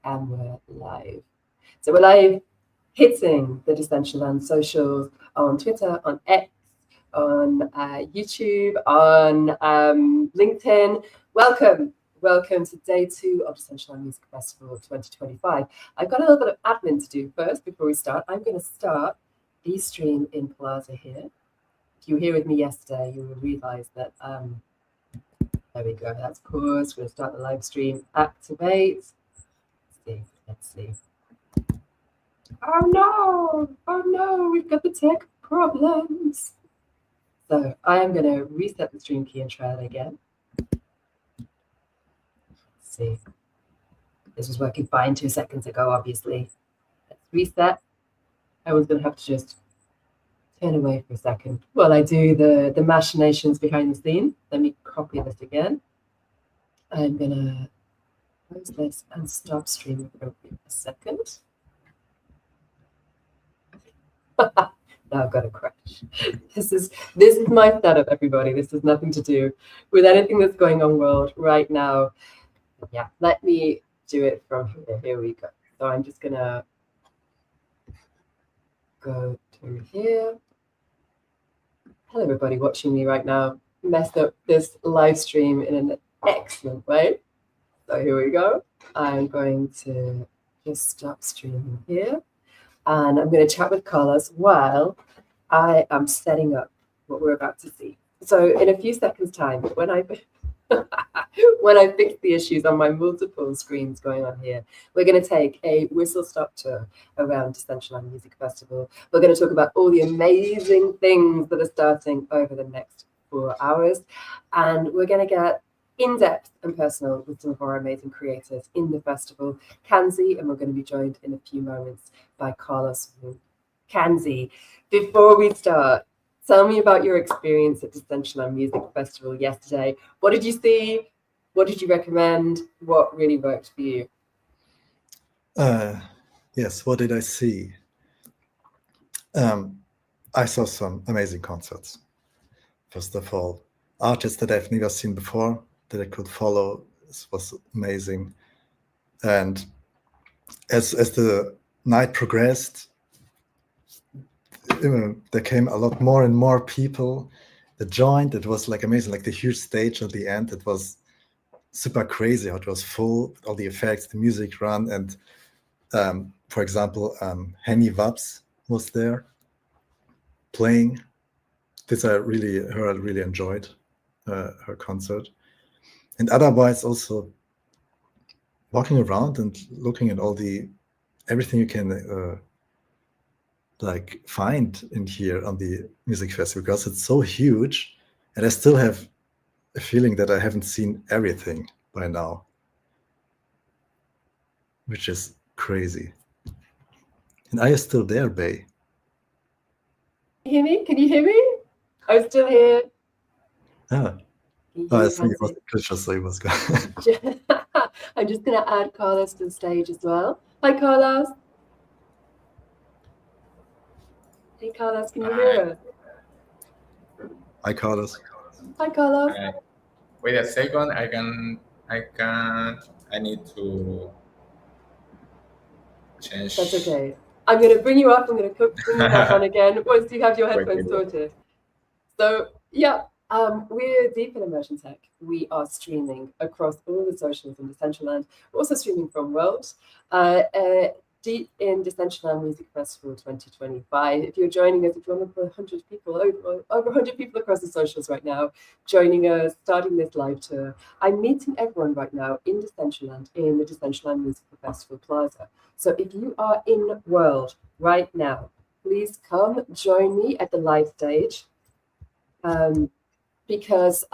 and we're live. So we're live hitting the Decentraland socials on Twitter, on X, on YouTube, on LinkedIn. Welcome to day 2 of Decentraland Music Festival 2025. I've got a little bit of admin to do first before we start. I'm going to start the stream in Plaza here. If you were here with me yesterday, you will realize that, there we go, that's pause. We're going to start the live stream. Activate. Let's see. Oh no, we've got the tech problems. So I am going to reset the stream key and try it again. Let's see. This was working fine 2 seconds ago, obviously. Let's reset. I was going to have to just turn away for a second while I do the machinations behind the scenes. Let me copy this again. I'm going to close this and stop streaming for a second. Now I've got a crash. This is my setup, everybody. This has nothing to do with anything that's going on world right now. Yeah, let me do it from here. Here we go. So I'm just gonna go to here. Hello, everybody watching me right now. Messed up this live stream in an excellent way. So here we go. I'm going to just stop streaming here. And I'm going to chat with Carlos while I am setting up what we're about to see. So in a few seconds' time, when I fix the issues on my multiple screens going on here, we're going to take a whistle-stop tour around Decentraland Music Festival. We're going to talk about all the amazing things that are starting over the next 4 hours. And we're going to get in-depth and personal with some of our amazing creators in the festival, Cansy, and we're going to be joined in a few moments by Carlos Mu. Cansy, before we start, tell me about your experience at Decentraland Music Festival yesterday. What did you see? What did you recommend? What really worked for you? Yes, what did I see? I saw some amazing concerts. First of all, artists that I've never seen before, that I could follow. This was amazing. And as the night progressed, there came a lot more and more people that joined. It was like amazing, like the huge stage at the end. It was super crazy how it was full, all the effects, the music run. And for example, Henny Vabs was there playing. This I really enjoyed her concert. And otherwise also walking around and looking at everything you can like find in here on the music festival, because it's so huge, and I still have a feeling that I haven't seen everything by now, which is crazy. And are you still there, Bay? Can you hear me? I'm still here. I think it was a picture, so it was good. I'm just going to add Carlos to the stage as well. Hi, Carlos. Hey, Carlos, can you hear us? Hi, Carlos. Hi, Carlos. Wait a second. I need to change. That's okay. I'm going to bring you up. I'm going to bring you back on again once you have your headphones sorted. So, yeah. We're deep in immersion tech. We are streaming across all the socials in Decentraland. We're also streaming from World, deep in Decentraland Music Festival 2025. If you're joining us, if you're one of the 100 people, over 100 people across the socials right now, joining us, starting this live tour. I'm meeting everyone right now in Decentraland, in the Decentraland Music Festival Plaza. So if you are in World right now, please come join me at the live stage. Because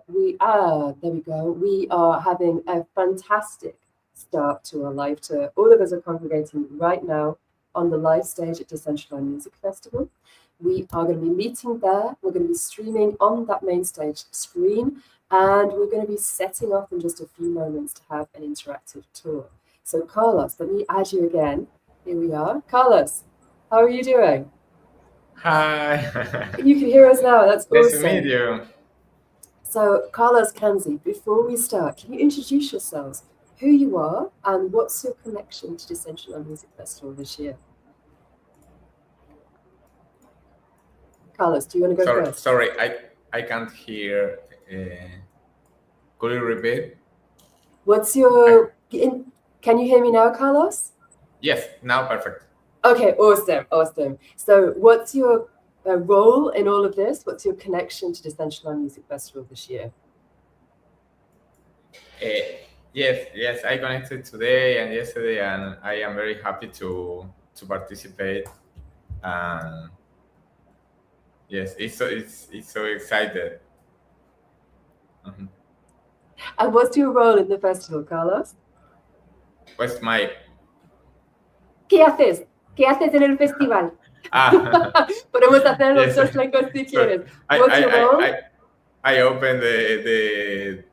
we are having a fantastic start to our live tour. All of us are congregating right now on the live stage at Decentraland Music Festival. We are going to be meeting there. We're going to be streaming on that main stage screen, and we're going to be setting off in just a few moments to have an interactive tour. So Carlos, let me add you again. Here we are. Carlos, how are you doing? Hi. You can hear us now. That's awesome. Nice to meet you. So, Carlos, Cansy, before we start, can you introduce yourselves? who you are and what's your connection to Decentraland Music Festival this year. Carlos, do you want to go first? Sorry, I can't hear. Could you repeat? What's your... Can you hear me now, Carlos? Yes, now perfect. Okay, awesome. So what's your role in all of this? What's your connection to Decentraland Music Festival this year? Yes, I connected today and yesterday, and I am very happy to participate. Yes, it's so excited. Mhm. And what's your role in the festival, Carlos? What's my... ¿Qué haces? ¿Qué haces en el festival? Podemos hacer los dos lenguas si quieres. What's your role? I opened the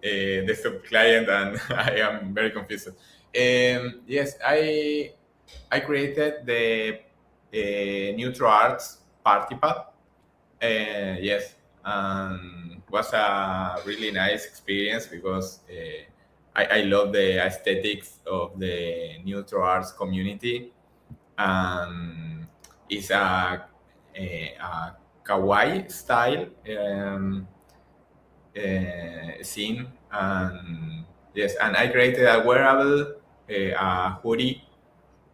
desktop client and I am very confused. Yes, I created the Neutral Arts Party Pad. Yes, was a really nice experience because I love the aesthetics of the neutral arts community. It's a kawaii style scene, and yes, and I created a wearable, a hoodie,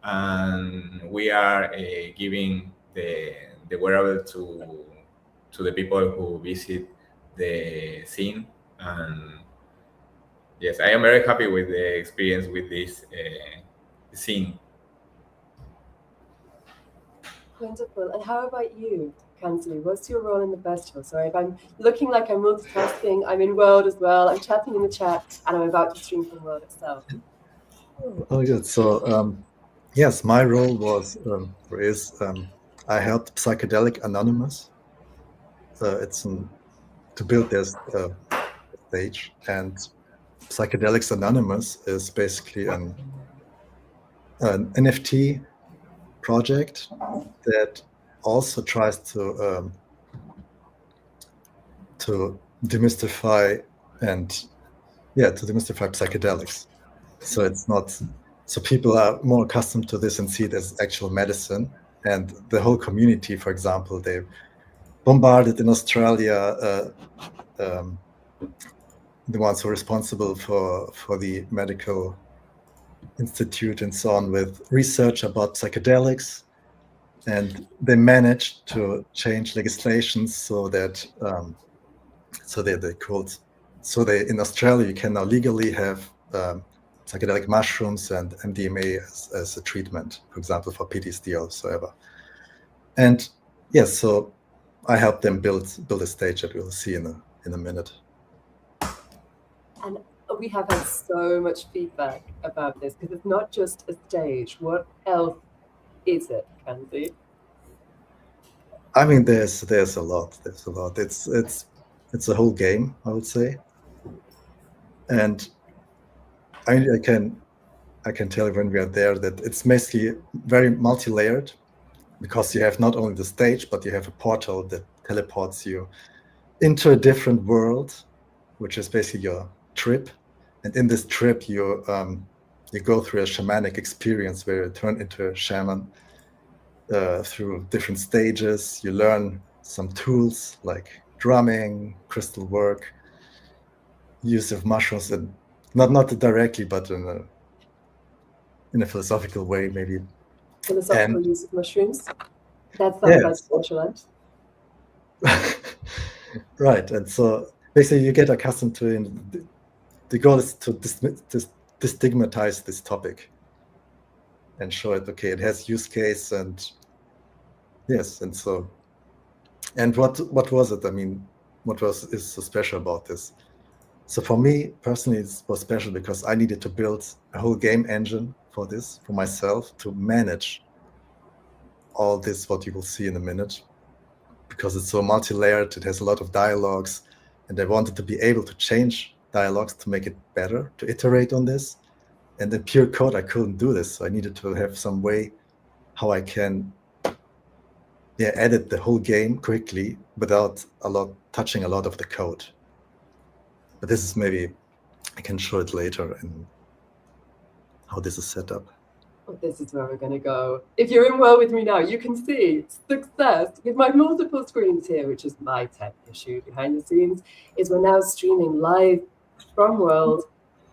and we are giving the wearable to the people who visit the scene. And yes, I am very happy with the experience with this scene. Wonderful. And how about you, Cansy? What's your role in the festival? Sorry if I'm looking like I'm multitasking. I'm in World as well. I'm chatting in the chat, and I'm about to stream from World itself. Oh, good. So, yes, my role was I helped Psychedelic Anonymous. It's to build this stage, and Psychedelics Anonymous is basically an NFT project that also tries to demystify psychedelics. So it's not, so people are more accustomed to this and see it as actual medicine. And the whole community, for example, they bombarded in Australia the ones who are responsible for the medical institute and so on with research about psychedelics, and they managed to change legislations so that in Australia you can now legally have psychedelic mushrooms and MDMA as a treatment, for example, for PTSD or whatsoever. And yes, so I helped them build a stage that we'll see in a minute. And we have had so much feedback about this because it's not just a stage. What else is it, Cansy? I mean, there's a lot. There's a lot. It's a whole game, I would say. And I can tell you when we are there that it's basically very multi-layered, because you have not only the stage, but you have a portal that teleports you into a different world, which is basically your trip. And in this trip, you go through a shamanic experience where you turn into a shaman through different stages. You learn some tools like drumming, crystal work, use of mushrooms, and not directly, but in a philosophical way, maybe. Philosophical use of mushrooms. That sounds like Decentraland. Right, and so basically you get accustomed to it. The goal is to destigmatize this topic and show it, okay, it has use case, and yes, and so, and what was it? I mean, is so special about this? So for me personally, it was special because I needed to build a whole game engine for this, for myself, to manage all this, what you will see in a minute, because it's so multi-layered. It has a lot of dialogues, and I wanted to be able to change dialogues to make it better, to iterate on this. And in pure code, I couldn't do this. So I needed to have some way how I can edit the whole game quickly without touching a lot of the code. But this is maybe, I can show it later how this is set up. Oh, this is where we're going to go. If you're in Well with me now, you can see success with my multiple screens here, which is my tech issue behind the scenes, is we're now streaming live from World,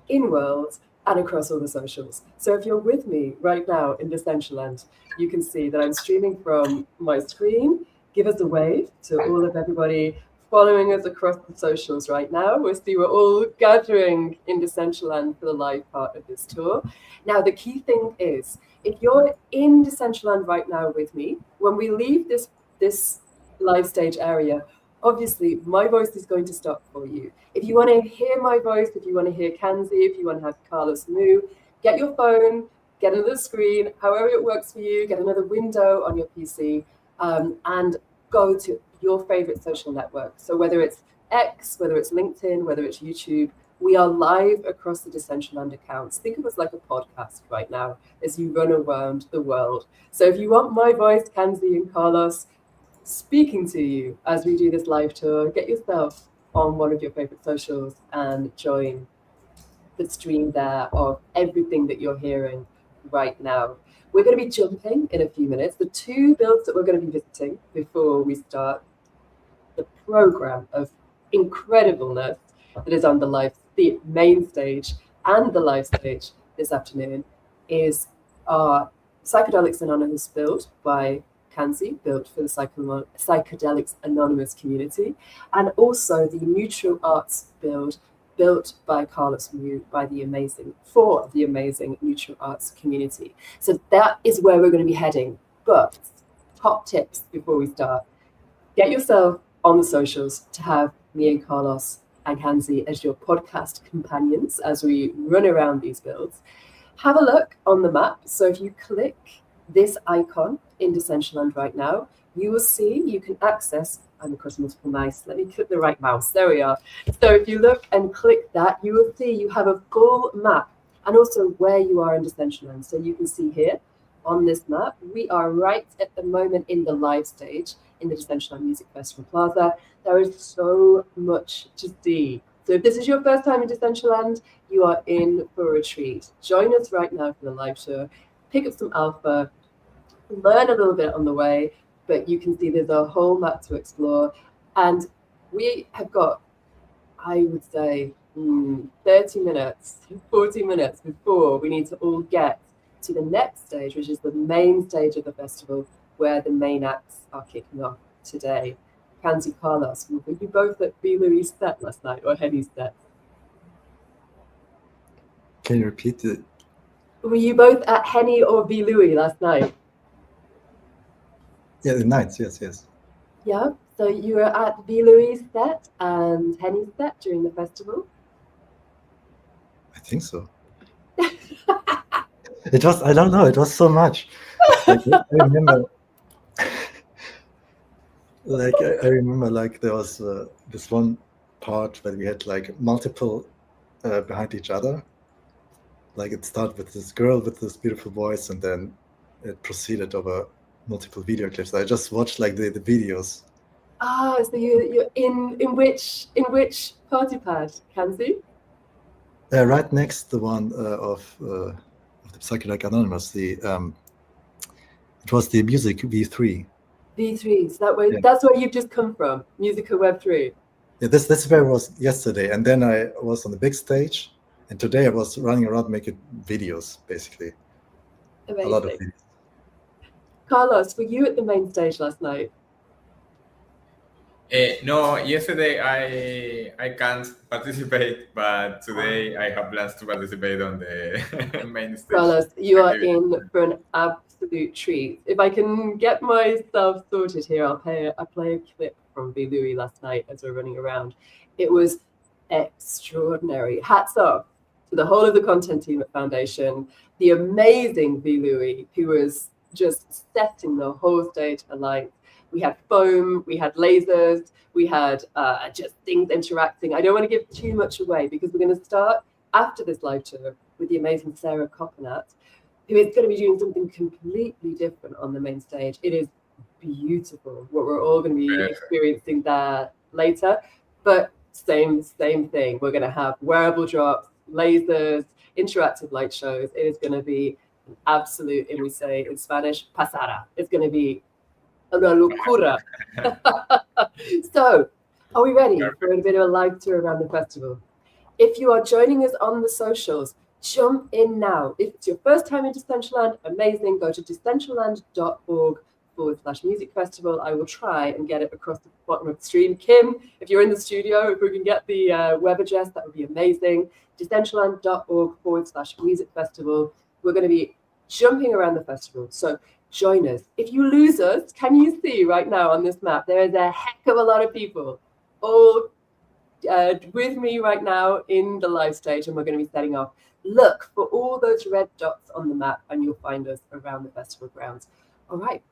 in World, and across all the socials. So if you're with me right now in Decentraland, you can see that I'm streaming from my screen. Give us a wave to all of everybody following us across the socials right now. We'll see we're all gathering in Decentraland for the live part of this tour. Now, the key thing is, if you're in Decentraland right now with me, when we leave this live stage area, obviously my voice is going to stop for you. If you want to hear my voice, if you want to hear Cansy, if you want to have Carlos Mu, get your phone, get another screen, however it works for you, get another window on your PC, and go to your favorite social network. So whether it's X, whether it's LinkedIn, whether it's YouTube, we are live across the Decentraland accounts. Think of us like a podcast right now as you run around the world. So if you want my voice, Cansy and Carlos, speaking to you as we do this live tour, get yourself on one of your favorite socials and join the stream there of everything that you're hearing right now. We're going to be jumping in a few minutes. The two builds that we're going to be visiting before we start the program of incredibleness that is on the main stage and the live stage this afternoon is our Psychedelics Anonymous build by Cansy, built for the Psychedelics Anonymous community, and also the Neutral Arts build built by Carlos Mu for the amazing Neutral Arts community. So that is where we're going to be heading. But top tips before we start: get yourself on the socials to have me and Carlos and Cansy as your podcast companions as we run around these builds. Have a look on the map. So if you click this icon in Decentraland right now, you will see you can access, I'm across multiple mice, let me click the right mouse, there we are. So if you look and click that, you will see you have a full map and also where you are in Decentraland. So you can see here on this map, we are right at the moment in the live stage in the Decentraland Music Festival Plaza. There is so much to see. So if this is your first time in Decentraland, you are in for a treat. Join us right now for the live tour, pick up some alpha, learn a little bit on the way, but you can see there's a whole map to explore. And we have got, I would say, 30 minutes, 40 minutes before we need to all get to the next stage, which is the main stage of the festival, where the main acts are kicking off today. Cansy, Carlos, were you both at B. Louis' set last night, or Henny's set? Can you repeat it? Were you both at Henny or B. Louis last night? Yeah, the nights, yes. Yeah, so you were at B. Louis' set and Henny's set during the festival? I think so. It was, I don't know, it was so much. Like, I remember, there was this one part where we had like multiple behind each other. Like it started with this girl with this beautiful voice, and then it proceeded over multiple video clips. I just watched like the videos. Ah, so you're in which party pad, Cansy? Right next to the one of the Psychedelic Anonymous. It was the Music V3. V3, so that's where you've just come from, Musica Web 3. Yeah, that's where I was yesterday, and then I was on the big stage, and today I was running around making videos, basically. Amazing. A lot of videos. Carlos, were you at the main stage last night? No, yesterday I can't participate, but today I have plans to participate on the main stage. Carlos, you are in for an absolute treat. If I can get myself sorted here, I'll play a clip from V. Louis last night as we're running around. It was extraordinary. Hats off to the whole of the content team at Foundation, the amazing V. Louis, who was just setting the whole stage alight. We had foam, we had lasers, we had just things interacting. I don't want to give too much away because we're going to start after this live tour with the amazing Sarah Coppernat, who is going to be doing something completely different on the main stage. It is beautiful what we're all going to be experiencing there later, but same thing. We're going to have wearable drops, lasers, interactive light shows. It is going to be an absolute, and we say in Spanish, pasada. It's going to be una locura. So, are we ready for a bit of a live tour around the festival? If you are joining us on the socials, jump in now. If it's your first time in Decentraland, amazing. Go to decentraland.org/music festival. I will try and get it across the bottom of the stream. Kim, if you're in the studio, if we can get the web address, that would be amazing. Decentraland.org/music festival. We're going to be jumping around the festival. So join us. If you lose us, can you see right now on this map, there is a heck of a lot of people all with me right now in the live stage, and we're going to be setting off. Look for all those red dots on the map and you'll find us around the festival grounds. All right,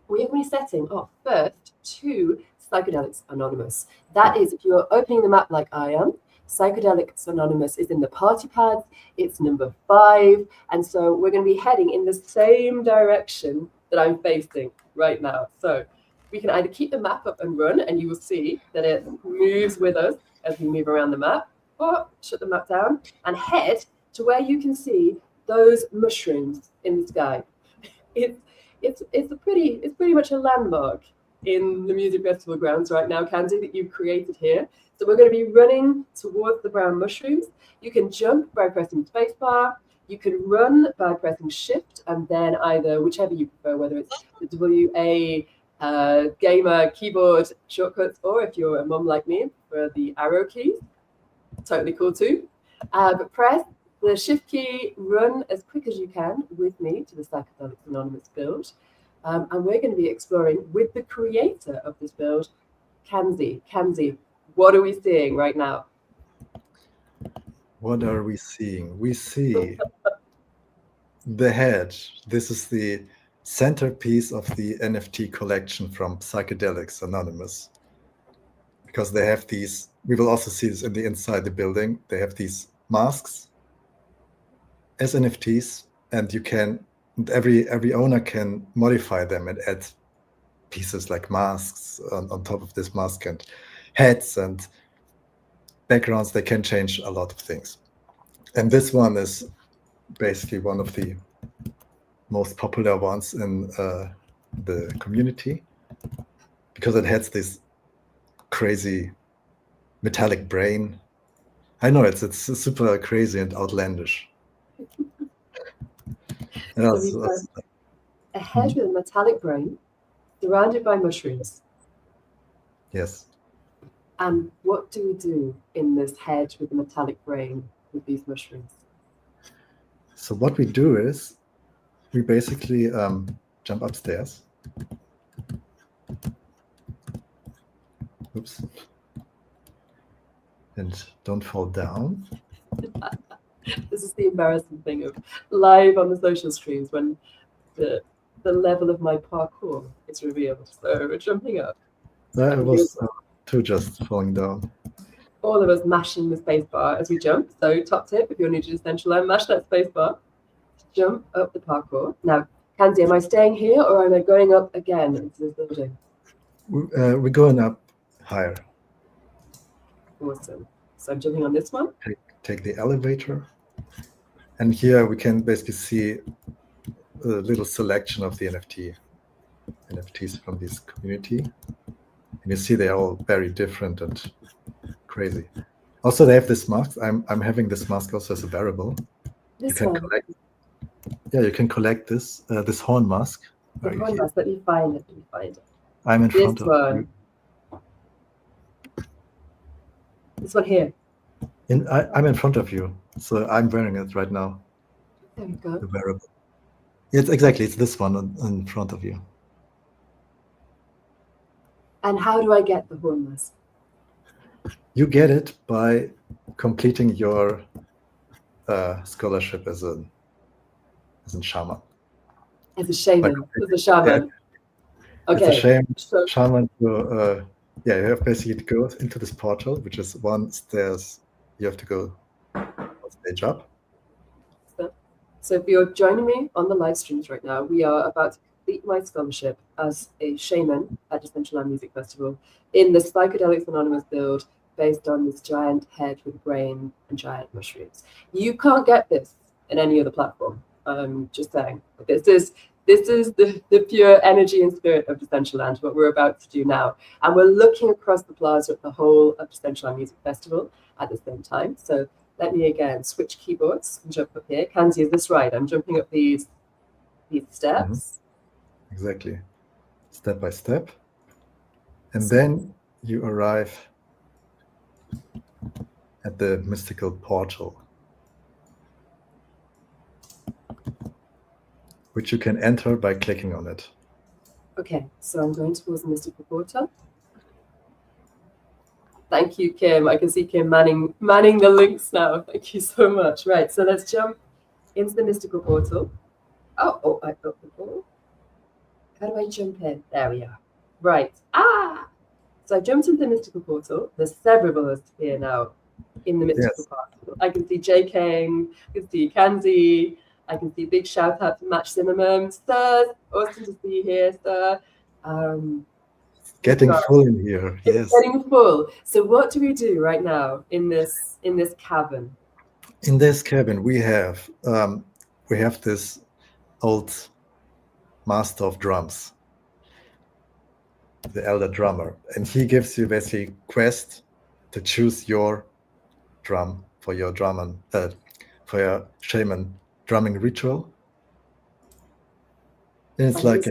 we are going to be setting off first to Psychedelics Anonymous. That is, if you're opening the map like I am, Psychedelics Anonymous is in the party pads. It's number 5. And so we're going to be heading in the same direction that I'm facing right now. So we can either keep the map up and run, and you will see that it moves with us as we move around the map, or shut the map down and head to where you can see those mushrooms in the sky. It's pretty much a landmark in the music festival grounds right now, Cansy, that you've created here. So we're going to be running towards the brown mushrooms. You can jump by pressing spacebar. You can run by pressing shift, and then either whichever you prefer, whether it's the WA gamer keyboard shortcuts, or if you're a mum like me, for the arrow keys, totally cool too. But press the shift key, run as quick as you can with me to the Psychedelics Anonymous build. And we're going to be exploring with the creator of this build, Cansy. Cansy, what are we seeing right now? What are we seeing? We see the head. This is the centerpiece of the NFT collection from Psychedelics Anonymous, because they have these, we will also see this in the inside the building, they have these masks as NFTs, and you can, every owner can modify them and add pieces like masks on top of this mask, and heads and backgrounds. They can change a lot of things. And this one is basically one of the most popular ones in the community, because it has this crazy metallic brain. I know it's super crazy and outlandish. So a head with a metallic brain surrounded by mushrooms. Yes. And what do we do in this head with a metallic brain with these mushrooms? So what we do is we basically jump upstairs. Oops. And don't fall down. This is the embarrassing thing of live on the social streams, when the level of my parkour is revealed. So we're jumping up. That was too just falling down. All of us mashing the space bar as we jump. So top tip, if you're new to Decentraland, mash that space bar. Jump up the parkour. Now, Cansy, am I staying here or am I going up again into this building? We're going up higher. Awesome. So I'm jumping on this one. Take the elevator. And here we can basically see a little selection of the NFTs from this community. And you see they're all very different and crazy. Also, they have this mask. I'm having this mask also as a wearable. This one. You can collect this horn mask. The horn mask. Let me find it. I'm in front of you. This one here. I'm in front of you, so I'm wearing it right now. There we go. The wearable. It's this one in front of you. And how do I get the horn mask? You get it by completing your scholarship as a shaman. As a shaman. Yeah. Okay. As a shaman. You have basically to go into this portal, which is one stairs. You have to go one stage up. So if you're joining me on the live streams right now, we are about to complete my scholarship as a shaman at Decentraland Music Festival in the Psychedelics Anonymous build, based on this giant head with a brain and giant mushrooms. You can't get this in any other platform. Just saying. This is the pure energy and spirit of Decentraland, what we're about to do now. And we're looking across the plaza at the whole of Decentraland Music Festival at the same time. So let me again switch keyboards and jump up here. Cansy, is this right? I'm jumping up these steps. Exactly. Step by step. And then you arrive at the mystical portal, which you can enter by clicking on it. Okay, so I'm going towards the mystical portal. Thank you, Kim. I can see Kim manning the links now. Thank you so much. Right, so let's jump into the mystical portal. Oh, I broke the ball. How do I jump in? There we are. Right. So I jumped into the mystical portal. There's several of us here now in the mystical portal. I can see J. King, I can see Cansy, I can see big shout out to Match Zimmerman. Sir, awesome to see you here, sir. Getting full in here. It's getting full. So what do we do right now in this cabin? In this cabin, we have this old master of drums, the elder drummer, and he gives you basically quest to choose your drum for your for your shaman drumming ritual. And it's like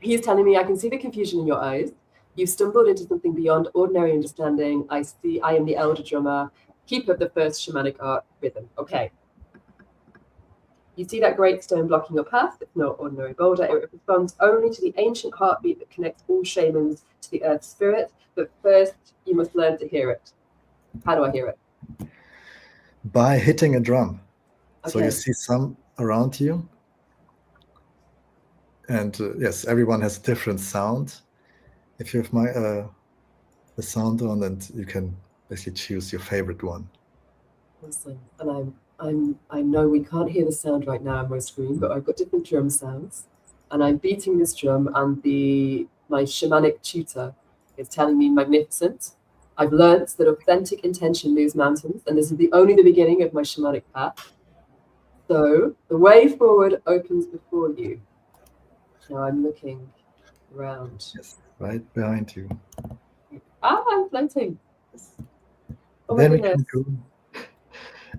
he's telling me I can see the confusion in your eyes. You've stumbled into something beyond ordinary understanding. I am the elder drummer, keeper of the first shamanic art rhythm. Okay. You see that great stone blocking your path? It's no ordinary boulder. It responds only to the ancient heartbeat that connects all shamans to the earth spirit. But first, you must learn to hear it. How do I hear it? By hitting a drum. Okay. So you see some around you. And yes, everyone has a different sound. If you have the sound on, and you can basically choose your favorite one. Awesome. And I know we can't hear the sound right now on my screen, but I've got different drum sounds, and I'm beating this drum, and my shamanic tutor is telling me magnificent. I've learnt that authentic intention moves mountains, and this is only the beginning of my shamanic path. So the way forward opens before you. Now I'm looking around. Yes, right behind you. I'm floating. Oh Then my we goodness. can go.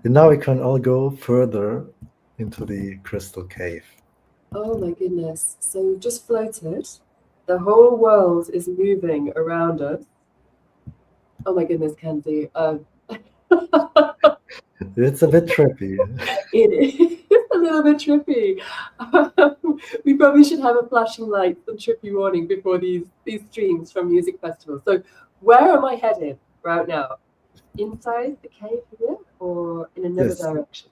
And now we can all go further into the crystal cave. Oh my goodness. So we've just floated. The whole world is moving around us. Oh my goodness, Cansy. It's a bit trippy. It is a little bit trippy. We probably should have a flashing light, some trippy warning before these streams from music festivals. So where am I headed right now? Inside the cave here or in another direction?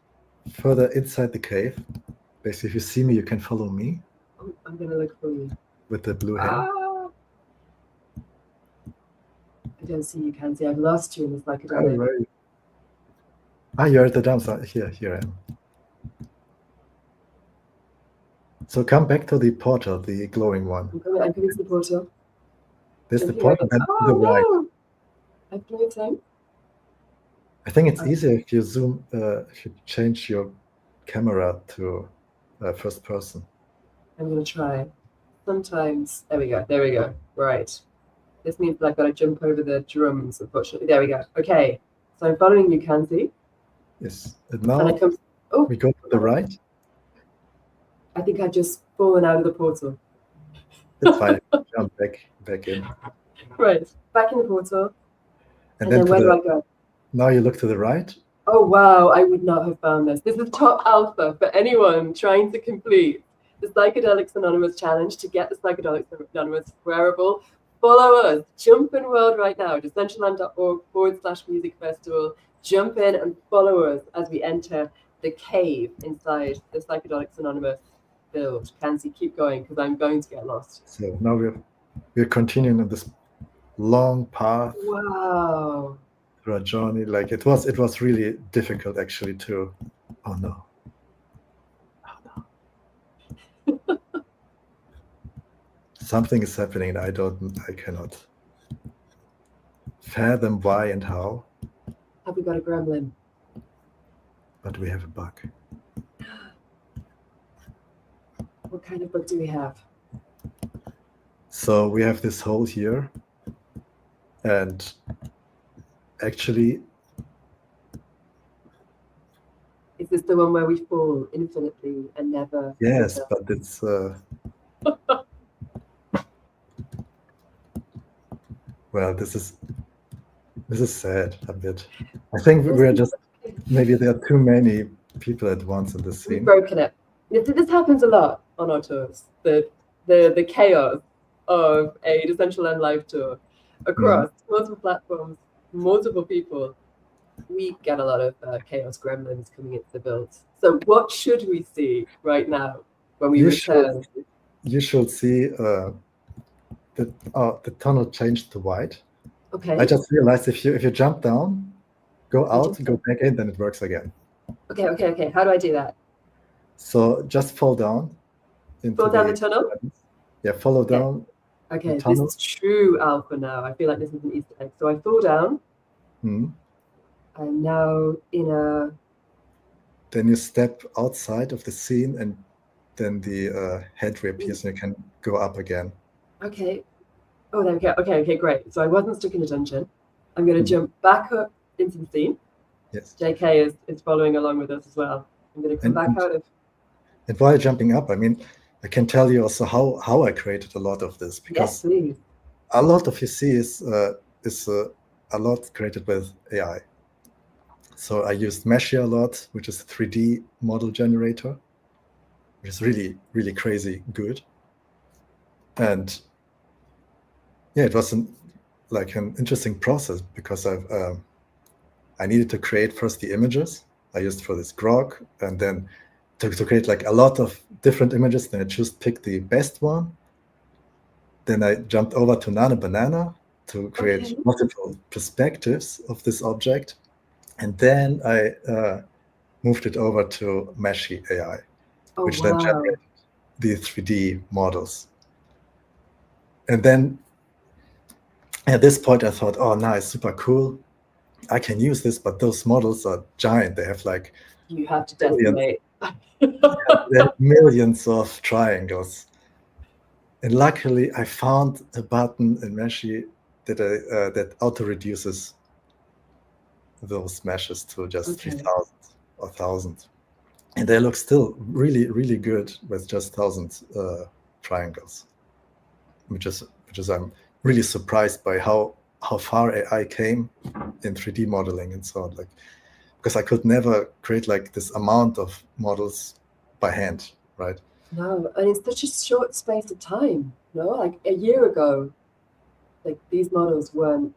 Further inside the cave. Basically, if you see me, you can follow me. Oh, I'm going to look for you. With the blue hair. I don't see you, Cansy. I've lost you in this psychedelic. Right. You're at the dump site. Here I am. So come back to the portal, the glowing one. I'm coming to the portal. There's the portal and to the right. I'm floating. I think it's easier if you zoom, if you change your camera to first person. I'm going to try. Sometimes, there we go. Right. This means that I've got to jump over the drums, unfortunately. There we go. Okay. So I'm following you, Cansy. Yes. And now we go to the right. I think I've just fallen out of the portal. It's fine. Jump back in. Right. Back in the portal. And then where do I go? Now you look to the right. Oh, wow. I would not have found this. This is top alpha for anyone trying to complete the Psychedelics Anonymous challenge. To get the Psychedelics Anonymous wearable, follow us. Jump in world right now. Decentraland.org/music festival. Jump in and follow us as we enter the cave inside the Psychedelics Anonymous build. Cansy, keep going because I'm going to get lost. So now we're continuing on this long path. Wow. Through a journey. Like it was really difficult actually to. Oh no. Something is happening and I cannot fathom why and how, Have we got a gremlin? but we have a bug. What kind of bug do we have? So we have this hole here, and actually, Is this the one where we fall infinitely and never? yes, return? but it's well, this is sad a bit. I think we're just, maybe there are too many people at once in the We've scene. broken it. This happens a lot on our tours. The chaos of a Decentraland live tour across multiple platforms, multiple people. We get a lot of chaos gremlins coming into the builds. So what should we see right now when we You return? You should see the tunnel changed to white. Okay. I just realized if you jump down, go out, jump go back in, then it works again. Okay. How do I do that? So just fall down. Fall down the tunnel? Yeah, follow down. Okay, the tunnel. this is true alpha now. I feel like this is an Easter egg. So I fall down. I'm now in a... Then you step outside of the scene, and then the head reappears and you can go up again. Okay. Oh, there we go. Okay, great. So I wasn't stuck in a dungeon. I'm going to jump back up into the scene. Yes. JK is following along with us as well. I'm going to come back out of... And while jumping up, I mean, I can tell you also how I created a lot of this, because yes, please. a lot of you see is a lot created with AI. So I used Meshi a lot, which is a 3D model generator, which is really, really crazy good. And yeah, it was an interesting process, because I needed to create first the images I used for this grog, and then to create like a lot of different images. Then I just picked the best one. Then I jumped over to Nano Banana to create multiple perspectives of this object. And then I moved it over to Meshi AI, which then generated the 3D models. And then at this point, I thought, oh, nice, super cool. I can use this, but those models are giant. They have like... You have to decimate. They have millions of triangles. And luckily, I found a button in Meshi that auto-reduces those meshes to just 3,000 or 1,000. And they look still really, really good with just 1,000 triangles, which is I'm really surprised by how far AI came in 3D modeling and so on. Like, because I could never create like this amount of models by hand, right? No, and it's such a short space of time. No, like a year ago, like these models weren't.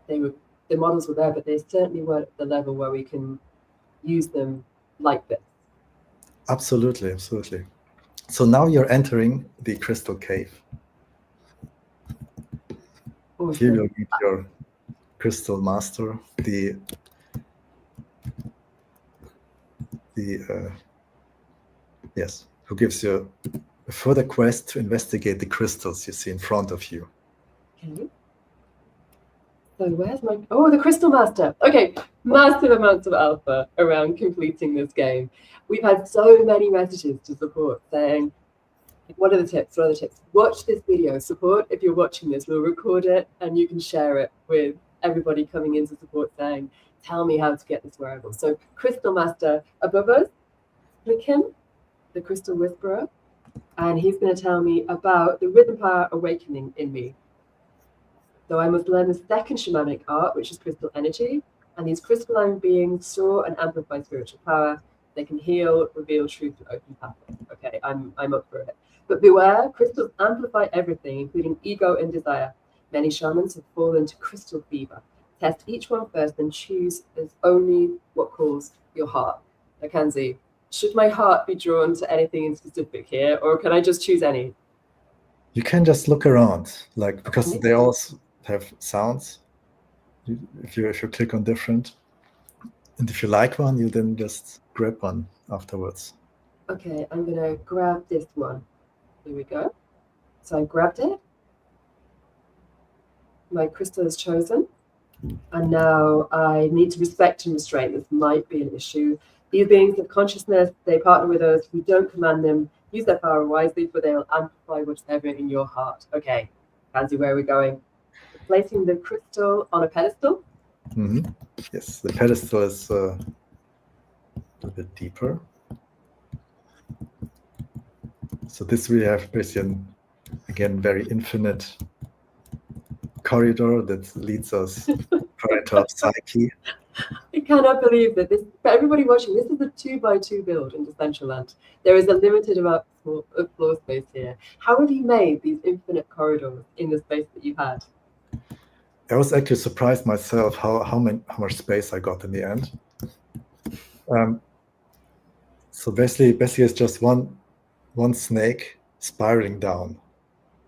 The models were there, but they certainly weren't at the level where we can use them like this. Absolutely, absolutely. So now you're entering the crystal cave. Awesome. Here you'll meet your crystal master, the who gives you a further quest to investigate the crystals you see in front of you. Okay. So where's my... Oh, the Crystal Master. Okay, massive amounts of alpha around completing this game. We've had so many messages to support saying, what are the tips? What are the tips? Watch this video. Support, if you're watching this, we'll record it and you can share it with everybody coming into support saying, tell me how to get this wearable. So Crystal Master above us, click him, the Crystal Whisperer, and he's going to tell me about the rhythm power awakening in me. So I must learn the second shamanic art, which is crystal energy, and these crystalline beings store and amplify spiritual power. They can heal, reveal truth, and open pathways. Okay, I'm up for it. But beware, crystals amplify everything, including ego and desire. Many shamans have fallen into crystal fever. Test each one first and choose as only what calls your heart. Now, Cansy, should my heart be drawn to anything in specific here, or can I just choose any? You can just look around, like, because they all have sounds. If you click on different, and if you like one, you then just grab one afterwards. Okay, I'm gonna grab this one. Here we go. So I grabbed it. My crystal is chosen. And now I need to respect and restrain. This might be an issue. These beings of consciousness, they partner with us. We don't command them. Use their power wisely, for they'll amplify whatever in your heart. Okay, Cansy, where are we going? Placing the crystal on a pedestal. Mm-hmm. Yes, the pedestal is a little bit deeper. So this we have basically, again, very infinite corridor that leads us into our psyche. I cannot believe that this, for everybody watching, this is a 2x2 build in Decentraland. There is a limited amount of floor space here. How have you made these infinite corridors in the space that you had? I was actually surprised myself how much space I got in the end. So basically it's just one snake spiraling down.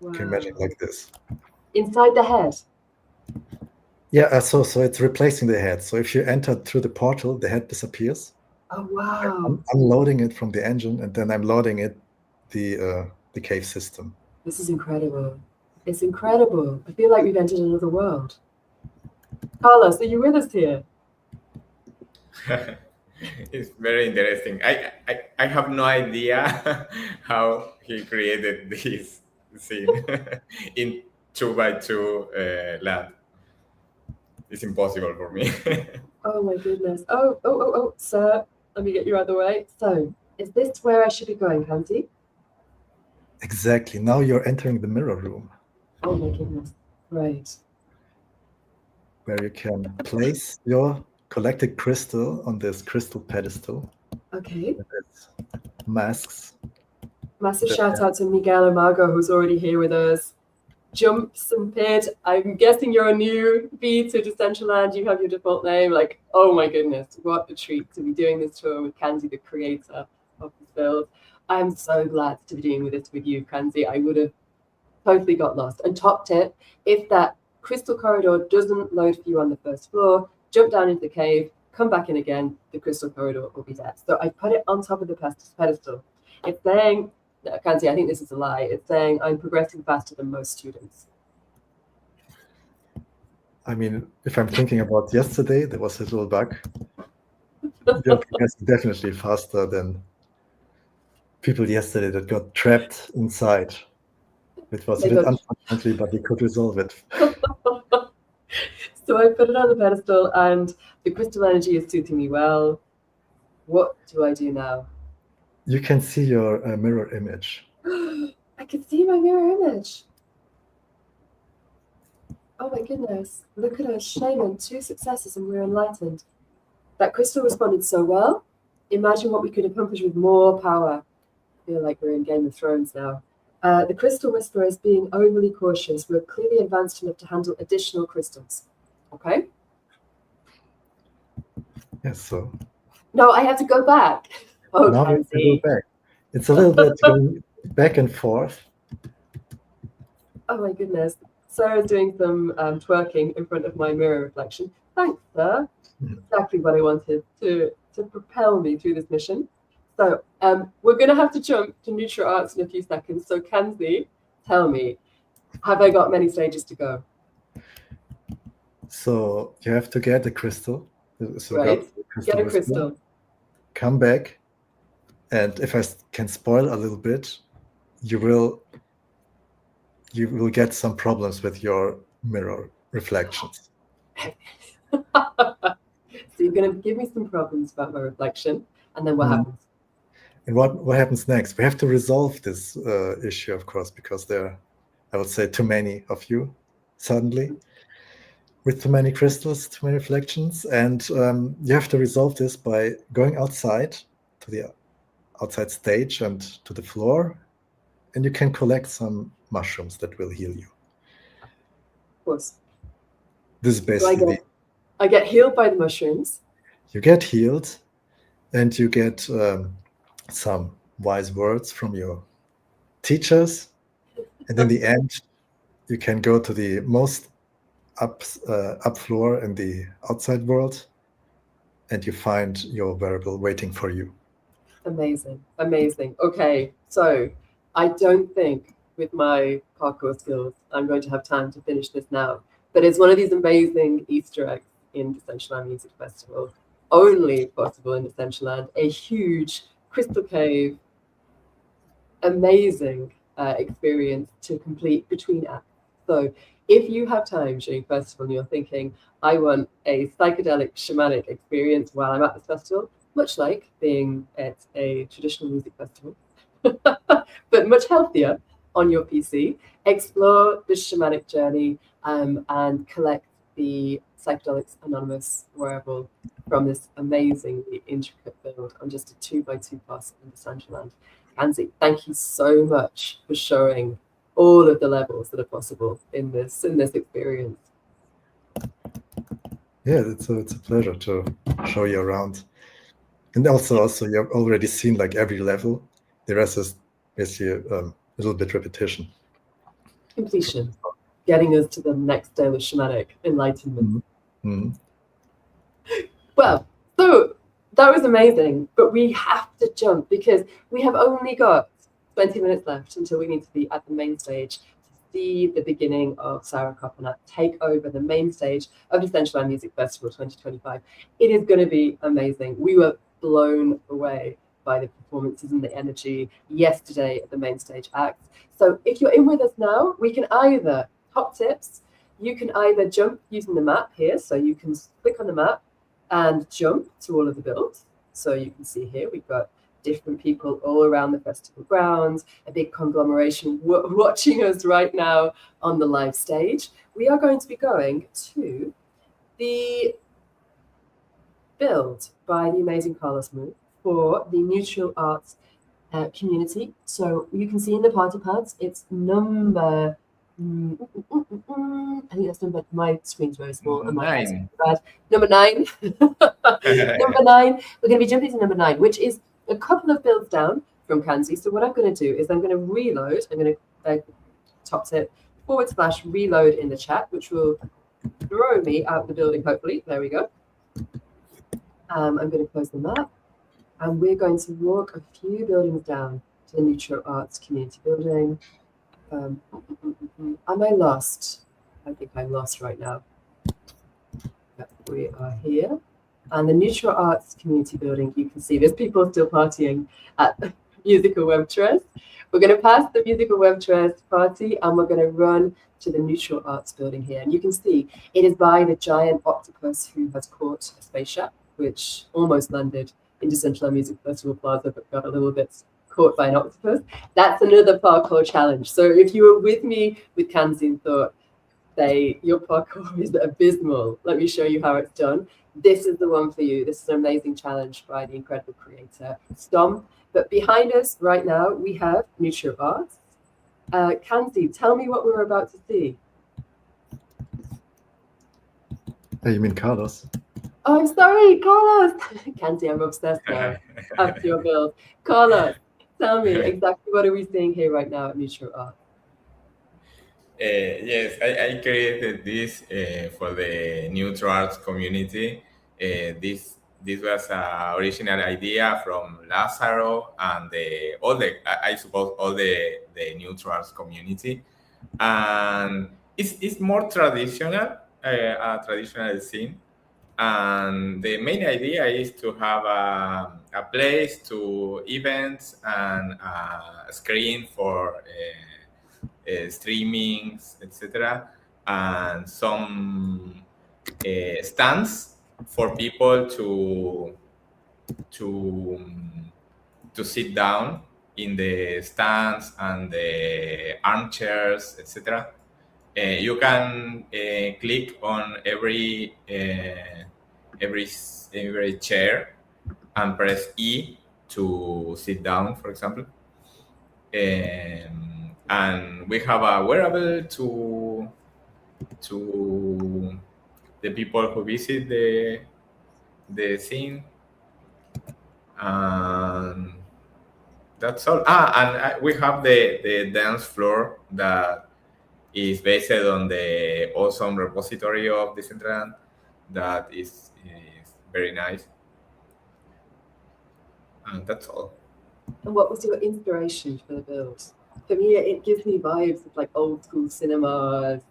Wow. Can you imagine like this? Inside the head? Yeah, so it's replacing the head. So if you enter through the portal, the head disappears. Oh, wow. I'm unloading it from the engine, and then I'm loading it the cave system. This is incredible. It's incredible. I feel like we've entered another world. Carlos, are you with us here? It's very interesting. I have no idea how he created this scene in 2x2 land. It's impossible for me. Oh my goodness. Oh, sir, let me get you out of the way. So, is this where I should be going, Cansy? Exactly. Now you're entering the mirror room. Oh my goodness. Right. Where you can place your collected crystal on this crystal pedestal. Okay. With masks. Massive shout out to Miguel and Margot, who's already here with us. Jumps and Pid, I'm guessing you're a newbie to Decentraland. You have your default name. Like, oh my goodness, what a treat to be doing this tour with Cansy, the creator of this build. I'm so glad to be doing this with you, Cansy. I would have totally got lost. And top tip, if that crystal corridor doesn't load for you on the first floor, jump down into the cave, come back in again, the crystal corridor will be there. So I put it on top of the pedestal. It's saying, Cansy, I think this is a lie. It's saying I'm progressing faster than most students. I mean, if I'm thinking about yesterday, there was a little bug. You're progressing definitely faster than people yesterday that got trapped inside. It was a bit unfortunately, but we could resolve it. So I put it on the pedestal and the crystal energy is suiting me well. What do I do now? You can see your mirror image. I can see my mirror image. Oh my goodness. Look at us, Shaman, 2 successes and we're enlightened. That crystal responded so well. Imagine what we could accomplish with more power. I feel like we're in Game of Thrones now. The crystal whisperer is being overly cautious. We're clearly advanced enough to handle additional crystals. Okay? Yes, so. No, I have to go back. Oh, now we have to go back. It's a little bit going back and forth. Oh my goodness. Sarah's doing some twerking in front of my mirror reflection. Thanks, sir. Exactly what I wanted to propel me through this mission. So we're going to have to jump to neutral arts in a few seconds. So Cansy, tell me, have I got many stages to go? So you have to get a crystal. So right. Get a crystal. Come back. And if I can spoil a little bit, you will get some problems with your mirror reflections. So you're going to give me some problems about my reflection, and then what happens? And what happens next? We have to resolve this issue, of course, because there are, I would say, too many of you suddenly, with too many crystals, too many reflections. And you have to resolve this by going outside to the outside stage and to the floor, and you can collect some mushrooms that will heal you. Of course. This is basically. So I get healed by the mushrooms. You get healed, and you get some wise words from your teachers, and in the end, you can go to the most up floor in the outside world, and you find your wearable waiting for you. Amazing, amazing. Okay, so I don't think with my parkour skills I'm going to have time to finish this now. But it's one of these amazing Easter eggs in Decentraland Music Festival, only possible in Decentraland. A huge crystal cave, amazing experience to complete between acts. So if you have time during festival and you're thinking, I want a psychedelic shamanic experience while I'm at this festival, much like being at a traditional music festival, but much healthier on your PC, explore the shamanic journey and collect the Psychedelics Anonymous wearable from this amazingly intricate build on just a 2x2 parcel in Decentraland. Cansy, thank you so much for showing all of the levels that are possible in this experience. Yeah, it's a pleasure to show you around. And also you've already seen like every level. The rest is basically a little bit repetition. Completion, getting us to the next day with shamanic enlightenment. Mm-hmm. Well, so that was amazing, but we have to jump because we have only got 20 minutes left until we need to be at the main stage to see the beginning of Sarah Copenat take over the main stage of Decentraland Music Festival 2025. It is going to be amazing. We were blown away by the performances and the energy yesterday at the main stage acts. So if you're in with us now, we can either, top tips, you can either jump using the map here. So you can click on the map and jump to all of the builds. So you can see here, we've got different people all around the festival grounds, a big conglomeration watching us right now on the live stage. We are going to be going to the build by the amazing Carlos Mu for the neutral arts community. So you can see in the party pads, it's number, I think that's number, my screen's very small and my eyes are bad. Number 9. Number 9. We're going to be jumping to number 9, which is a couple of builds down from Cansy. So what I'm going to do is I'm going to reload. I'm going to top tip / reload in the chat, which will throw me out of the building, hopefully. There we go. I'm going to close the map. And we're going to walk a few buildings down to the Neutral Arts Community Building. Am I lost? I think I'm lost right now. Yep, we are here. And the Neutral Arts Community Building, you can see there's people still partying at the Musical Web Tres. We're going to pass the Musical Web Tres party and we're going to run to the Neutral Arts Building here. And you can see it is by the giant octopus who has caught a space ship, which almost landed in Decentraland Music Festival Plaza, but got a little bit caught by an octopus. That's another parkour challenge. So if you were with me with Cansy and thought, your parkour is abysmal, let me show you how it's done. This is the one for you. This is an amazing challenge by the incredible creator, Stomp. But behind us right now, we have Neutral Arts. Cansy, tell me what we're about to see. Oh, you mean Carlos? Oh, I'm sorry, Carlos. Cansy, I'm obsessed now after your build. Carlos, tell me exactly what are we seeing here right now at Neutral Arts? Yes, I created this for the neutral arts community. This was an original idea from Lazaro and I suppose all the neutral arts community, and it's more traditional, a traditional scene. And the main idea is to have a place to events and a screen for streamings, etc., and some stands for people to sit down in the stands and the armchairs, etc. You can click on every chair and press E to sit down, for example. And we have a wearable to the people who visit the scene. And that's all. And we have the dance floor that is based on the awesome repository of Decentraland. That is very nice. And that's all. And what was your inspiration for the build? For me, it gives me vibes of like old school cinemas,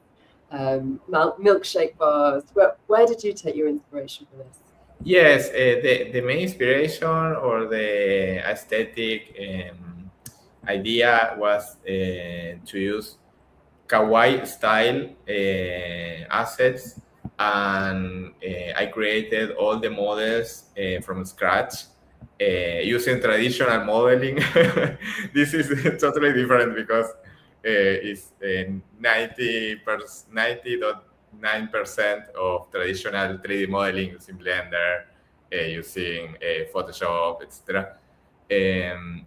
milkshake bars. Where did you take your inspiration for this? Yes, the main inspiration or the aesthetic idea was to use kawaii style assets, and I created all the models from scratch using traditional modeling. This is totally different because it's 90.9% of traditional 3D modeling using Blender, using Photoshop, etc. And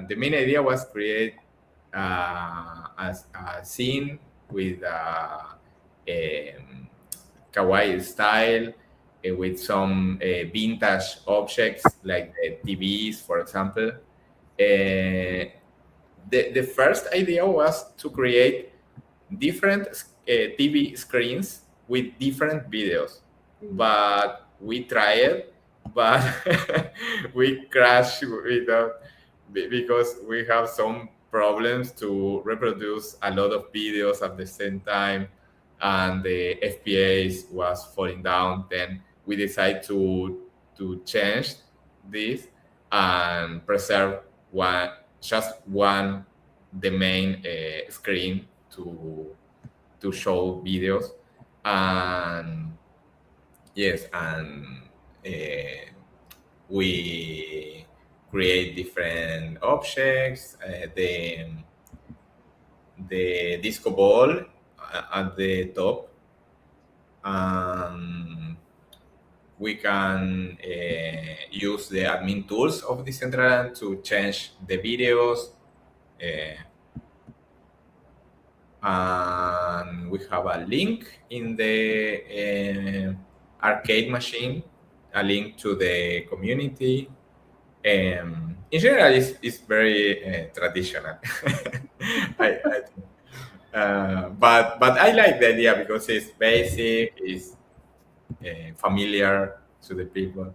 the main idea was create a scene with kawaii style, with some vintage objects like the TVs, for example. The first idea was to create different TV screens with different videos, but we tried, but we crashed because we have some problems to reproduce a lot of videos at the same time, and the FPS was falling down. Then we decided to change this and preserve one the main screen to show videos. And yes, and we create different objects. The disco ball at the top. We can use the admin tools of Decentraland to change the videos. And we have a link in the arcade machine, a link to the community. In general, it's very traditional. I think. But I like the idea because it's basic, it's familiar to the people.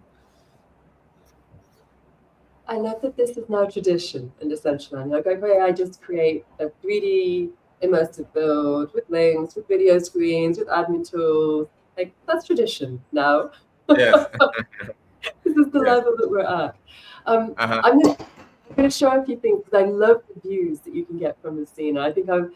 I love that this is now tradition in Decentraland. Like, okay, I just create a 3D immersive build with links, with video screens, with admin tools. Like, that's tradition now. Yes. This is the level that we're at. I'm going to show a few things because I love the views that you can get from the scene. I think as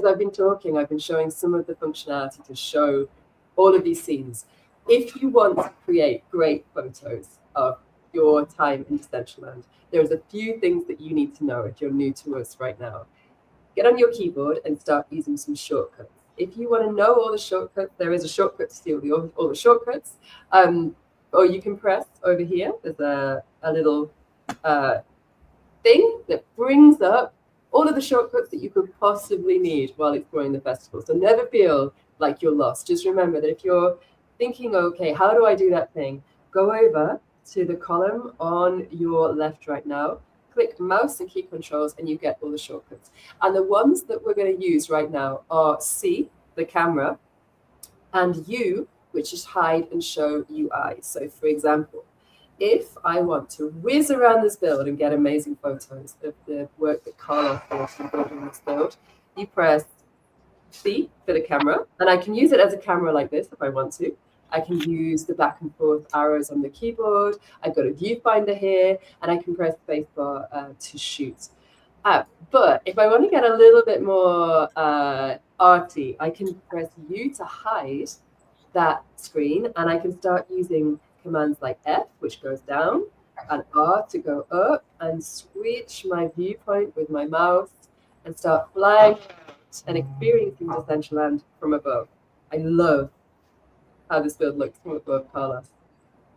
I've been talking, I've been showing some of the functionality to show all of these scenes. If you want to create great photos of your time in Decentraland, there's a few things that you need to know if you're new to us right now. Get on your keyboard and start using some shortcuts. If you want to know all the shortcuts, there is a shortcut to see all the shortcuts. Or you can press over here. There's a little thing that brings up all of the shortcuts that you could possibly need while exploring the festival. So never feel like you're lost. Just remember that if you're thinking, okay, how do I do that thing? Go over to the column on your left right now, click mouse and key controls, and you get all the shortcuts. And the ones that we're going to use right now are C, the camera, and U, which is hide and show UI. So for example, if I want to whiz around this build and get amazing photos of the work that Carlos did in building this build, you press C for the camera, and I can use it as a camera like this if I want to. I can use the back and forth arrows on the keyboard. I've got a viewfinder here, and I can press spacebar to shoot. But if I want to get a little bit more arty, I can press U to hide that screen, and I can start using commands like F, which goes down, and R to go up, and switch my viewpoint with my mouse and start flying and experiencing Decentraland from above. I love how this build looks from above, Carlos.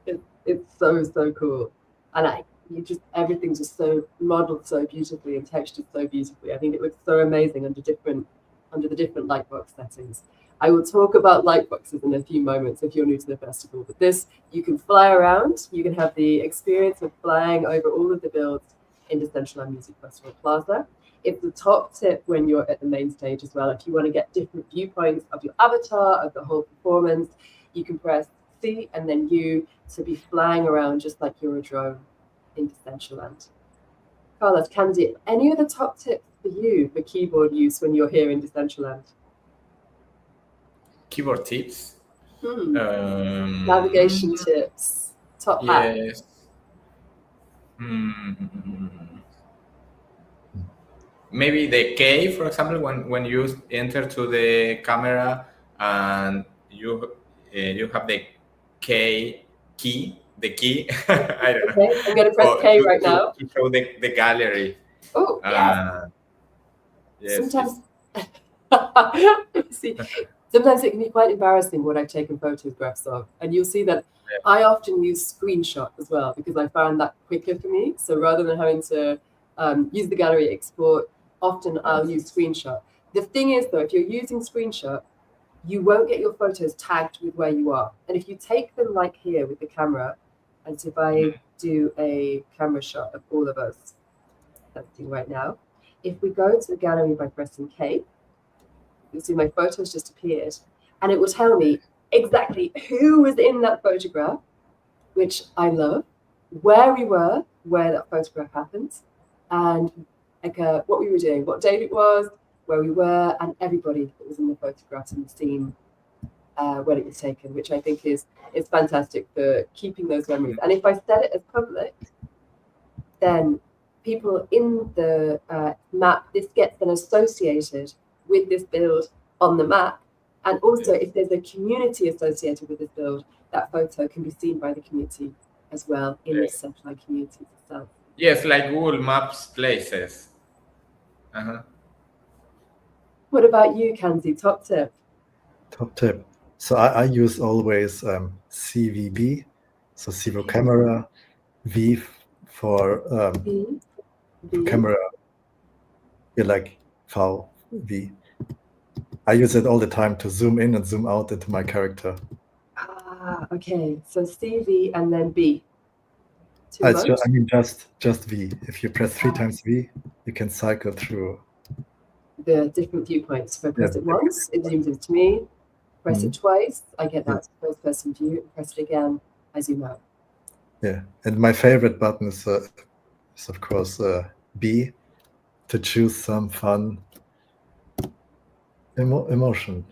It's so cool. And everything's just so modeled so beautifully and textured so beautifully. I think it looks so amazing under the different lightbox settings. I will talk about lightboxes in a few moments if you're new to the festival, but this, you can fly around, you can have the experience of flying over all of the builds in Decentraland Music Festival Plaza. It's the top tip when you're at the main stage as well. If you want to get different viewpoints of your avatar, of the whole performance, you can press C and then U to be flying around just like you're a drone in Decentraland. Carlos, Cansy, any other top tips for you for keyboard use when you're here in Decentraland? keyboard tips. Navigation tips. Top hat. Yes. Maybe the key, for example, when you enter to the camera and you have the key, the key. I don't know. Okay, I'm going to press K right now. To show the gallery. Oh, yes. Yes. Sometimes, see, sometimes it can be quite embarrassing what I've taken photographs of, and you'll see that I often use screenshot as well because I found that quicker for me. So rather than having to use the gallery export, often I'll use screenshot. The thing is, though, if you're using screenshot, you won't get your photos tagged with where you are. And if you take them like here with the camera, and so if I do a camera shot of all of us, that's doing right now. If we go to the gallery by pressing K, you'll see my photos just appeared, and it will tell me exactly who was in that photograph, which I love, where we were, where that photograph happened, and like what we were doing, what date it was, where we were, and everybody that was in the photographs in the scene when it was taken, which I think is fantastic for keeping those memories. And if I set it as public, then people in the map, this gets then associated with this build on the map. And also, if there's a community associated with this build, that photo can be seen by the community as well in the Decentraland community itself. Yes, like Google Maps places. What about you, Cansy? Top tip? Top tip. So I use always CVB, so zero camera, V for camera, like V. I use it all the time to zoom in and zoom out into my character. Okay. So CV and then B. Just V. If you press 3 times V, you can cycle through the different viewpoints. If I press it once, it zooms into me. Press it twice, I get that first person view. Press it again, I zoom out. Yeah, and my favorite button is of course B, to choose some fun emotion.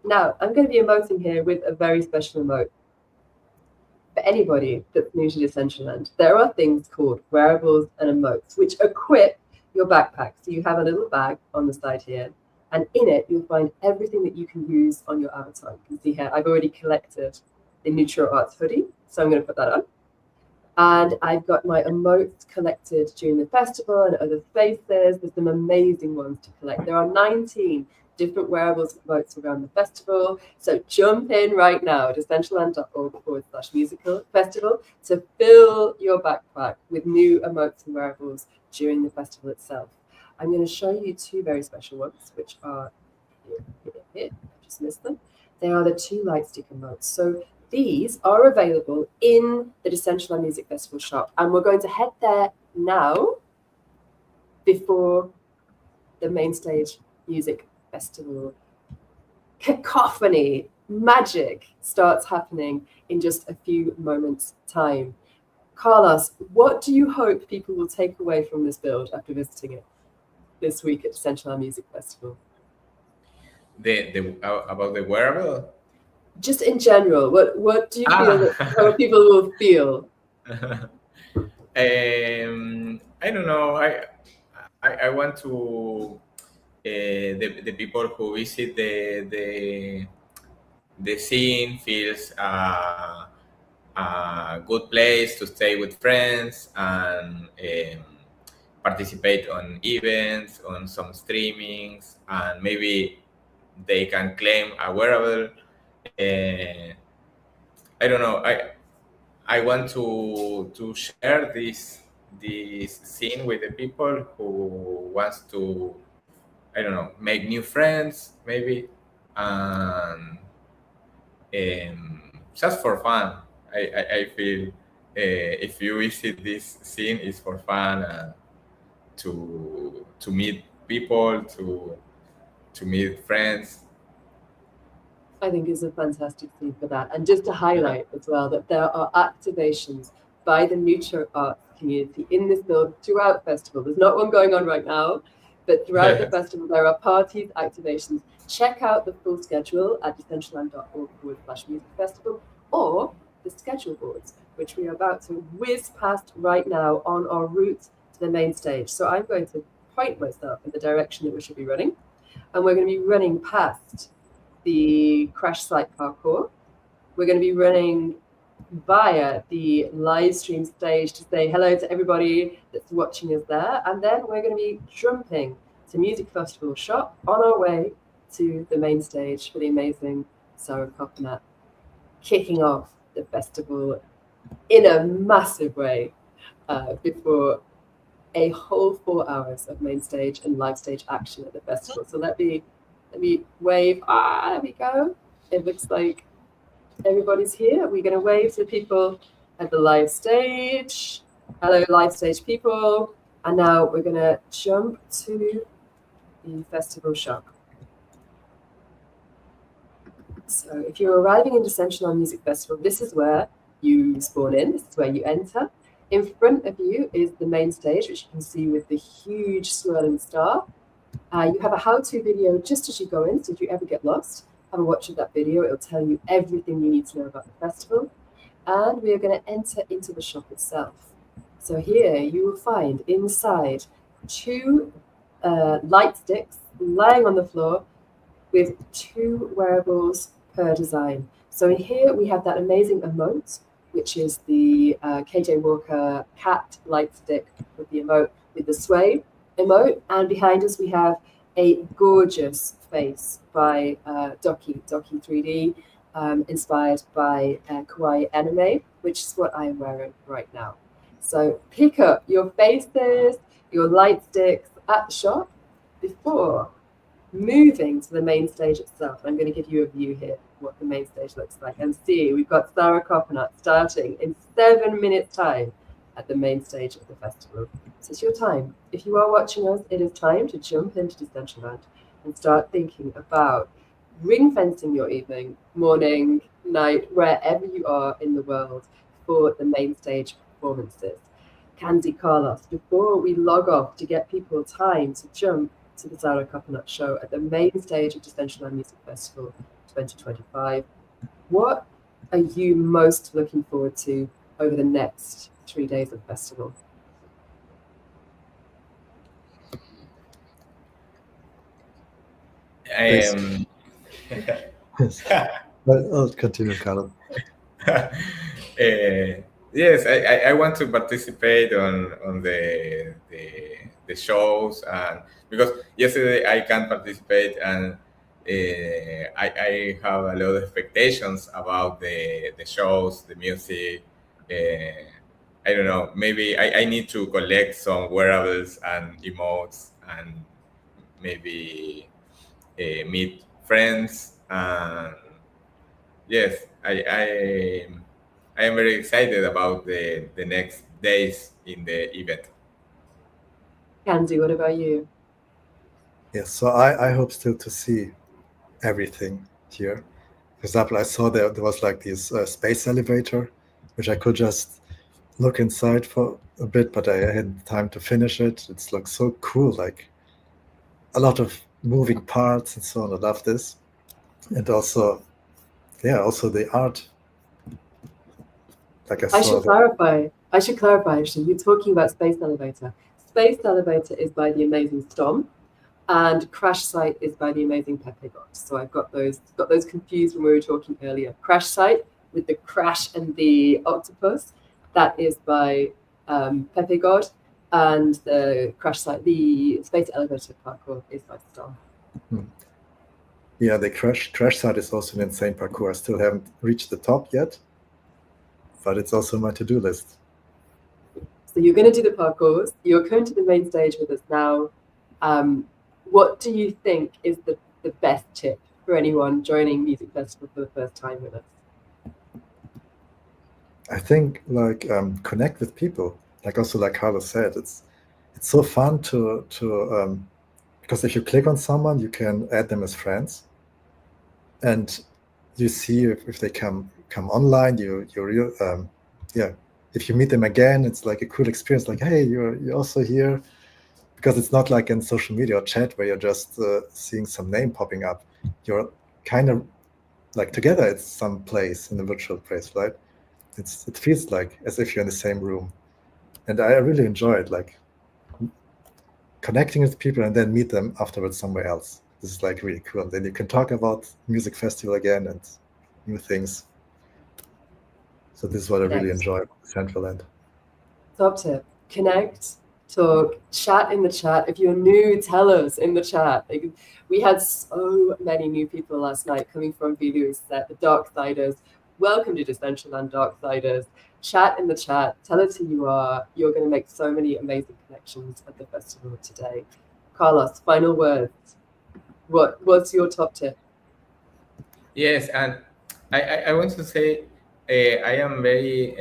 Now, I'm going to be emoting here with a very special emote. For anybody that's new to Decentraland, there are things called wearables and emotes, which equip your backpack. So you have a little bag on the side here, and in it, you'll find everything that you can use on your avatar. You can see here, I've already collected the Neutral Arts hoodie, so I'm going to put that on. And I've got my emotes collected during the festival and other spaces. There's some amazing ones to collect. There are 19 different wearables and emotes around the festival. So jump in right now, decentraland.org/musical festival, to fill your backpack with new emotes and wearables during the festival itself. I'm going to show you 2 very special ones, which are here. I just missed them. They are the 2 light stick emotes. So these are available in the Decentraland Music Festival shop, and we're going to head there now before the main stage music festival cacophony magic starts happening in just a few moments' time. Carlos, what do you hope people will take away from this build after visiting it this week at Decentraland Music Festival? About the wearable? Just in general, what do you feel that how people will feel? I don't know. I want to the people who visit the scene feels a good place to stay with friends and participate on events, on some streamings, and maybe they can claim a wearable. I don't know. I want to share this scene with the people who wants to, I don't know, make new friends maybe, and just for fun. I feel if you visit this scene, it's for fun, to meet people, to meet friends. I think is a fantastic thing for that. And just to highlight as well that there are activations by the Neutral Arts community in this build throughout the festival. There's not one going on right now, But throughout the festival, there are parties, activations. Check out the full schedule at decentraland.org/music festival, or the schedule boards, which we are about to whiz past right now on our route to the main stage. So I'm going to point myself in the direction that we should be running, and we're going to be running past the crash site parkour. We're going to be running via the live stream stage to say hello to everybody that's watching us there, and then we're going to be jumping to Music Festival Shop on our way to the main stage for the amazing Sarah Coconut, kicking off the festival in a massive way before a whole 4 hours of main stage and live stage action at the festival. So let me wave. There we go. It looks like everybody's here. We're going to wave to people at the live stage. Hello, live stage people. And now we're going to jump to the festival shop. So if you're arriving in Decentraland Music Festival, this is where you spawn in. This is where you enter. In front of you is the main stage, which you can see with the huge swirling star. You have a how-to video just as you go in, so if you ever get lost, have a watch of that video. It'll tell you everything you need to know about the festival. And we are going to enter into the shop itself. So here you will find inside 2 light sticks lying on the floor with 2 wearables per design. So in here we have that amazing emote, which is the KJ Walker cat light stick with the emote, with the sway emote. And behind us we have a gorgeous face by Doki 3D, inspired by kawaii anime, which is what I am wearing right now. So pick up your faces, your light sticks at the shop before moving to the main stage itself. I'm going to give you a view here what the main stage looks like. And see, we've got Sarah Coconut starting in 7 minutes time at the main stage of the festival. So it's your time. If you are watching us, it is time to jump into Decentraland and start thinking about ring fencing your evening, morning, night, wherever you are in the world for the main stage performances. Cansy, Carlos, before we log off to get people time to jump to the Sarah Coconut show at the main stage of Decentraland Music Festival 2025, what are you most looking forward to over the next 3 days of festival? I'll continue, Carlos. Yes, I want to participate on the shows, and because yesterday I can't participate, and I have a lot of expectations about the shows, the music. I don't know, maybe I need to collect some wearables and emotes, and maybe meet friends. And yes, I am very excited about the next days in the event. Cansy, what about you? Yes, so I hope still to see everything here. For example, I saw there was like this space elevator, which I could just look inside for a bit, but I had time to finish it. It looks so cool, like a lot of moving parts and so on. I love this. And also, also the art. Like I should clarify, actually, you're talking about Space Elevator. Space Elevator is by the amazing Stom, and Crash Site is by the amazing Pepe God. So I've got those confused when we were talking earlier. Crash Site with the crash and the octopus, that is by Pepe God, and the Crash Site, the Space Elevator parkour, is by Stom. Yeah, the crash site is also an insane parkour. I still haven't reached the top yet, but it's also on my to-do list. So you're going to do the parkours. You're coming to the main stage with us now. What do you think is the best tip for anyone joining Music Festival for the first time with us? I think like connect with people. Like also like Carlos said, it's so fun to because if you click on someone, you can add them as friends, and you see if they come online. If you meet them again, it's like a cool experience. Like, hey, you're also here. because it's not like in social media or chat where you're just seeing some name popping up. You're kind of like together at some place in a virtual place, right? It feels like as if you're in the same room, and I really enjoy it, like connecting with people and then meet them afterwards somewhere else. This is like really cool, and then you can talk about music festival again and new things. So this is what I really enjoy about Decentraland. Top tip: connect, talk, chat in the chat. If you're new, tell us in the chat. Like, we had so many new people last night coming from Vilu's set, the Darksiders. Welcome to Decentraland, Darksiders. Chat in the chat. Tell us who you are. You're going to make so many amazing connections at the festival today. Carlos, final words. What's your top tip? Yes, and I want to say I am very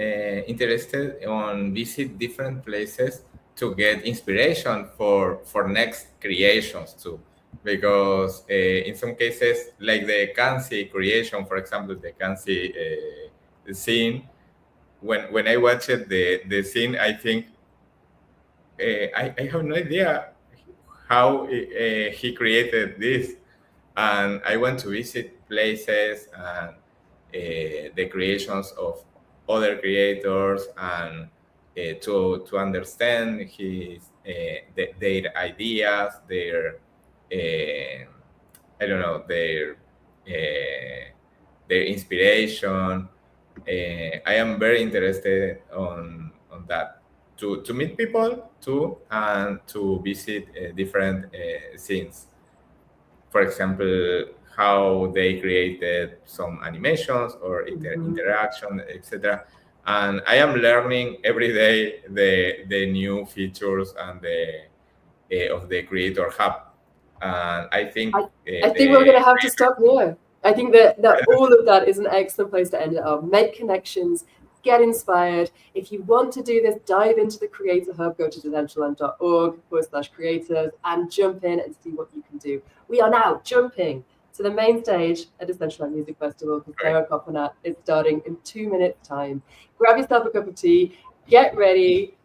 interested on visit different places to get inspiration for next creations too, because in some cases, like the Cansy creation, for example, the Cansy scene, when I watched the scene, I think I have no idea how he created this, and I went to visit places and the creations of other creators, and to understand their ideas, I don't know, their inspiration. I am very interested on that, to meet people too, and to visit different scenes. For example, how they created some animations or interaction, etc. And I am learning every day the new features and the of the Creator Hub. And I think I think we're going to have to stop here. I think that all of that is an excellent place to end it up. Make connections, get inspired. If you want to do this, dive into the Creator Hub, go to decentraland.org/creators and jump in and see what you can do. We are now jumping to the main stage at Decentraland Music Festival, because Sarah Coconut is starting in 2 minutes' time. Grab yourself a cup of tea, get ready.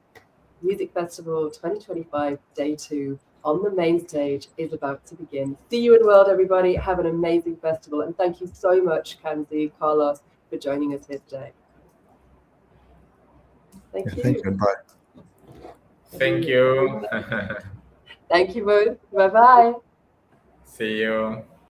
Music Festival 2025, Day 2 on the main stage is about to begin. See you in World, everybody. Have an amazing festival. And thank you so much, Cansy, Carlos, for joining us here today. Thank you. Thank you. Bye. Thank you. Thank you both. Bye-bye. See you.